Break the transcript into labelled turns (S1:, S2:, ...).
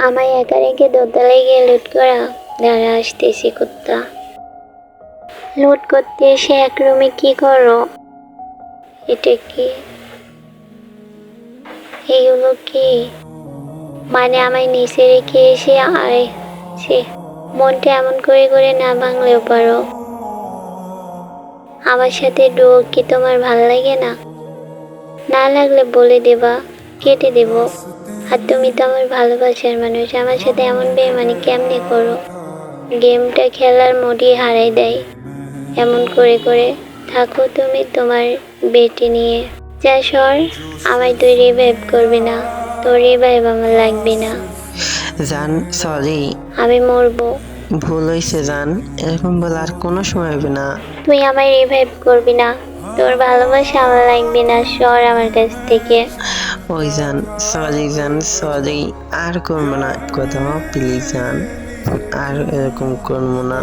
S1: আমায় একা রেখে দোতলায় গিয়ে লুট করা? দাঁড়া, আসতেছি কুত্তা। লুট করতে এসে এক রুমে কি করো? এটা কি? এগুলো কি? মানে আমায় নিচে রেখে এসে মনটা এমন করে করে না ভাঙলেও পারো। আমার সাথে ডুয়ো কি তোমার ভাল লাগে না? না লাগলে বলে দেবা, কেটে দেব। আর তুমি তো আমার ভালোবাসার মানুষ, আমার সাথে এমন বেমানি কেমনে করো? গেমটা খেলার মোডই হারাই দেয় এমন করে করে। থাকো তুমি তোমার বেটি নিয়ে। যা সর, আমায় তুই রিভাইভ করবি না, তোর রিভাইভ আমার লাগবে না।
S2: জান সরি,
S1: আমি মরবো।
S2: ভুল হয়েছে জান, এরকম বলে আর কোনো সময় হবে না।
S1: তুই আমায় রিভাইভ করবি না, তোর ভালোবাসা আমার লাগবে না, সর আমার কাছ থেকে।
S2: ওই জান সরি, আর করবো না, কথা প্লিজ জান, আর এরকম করবো না।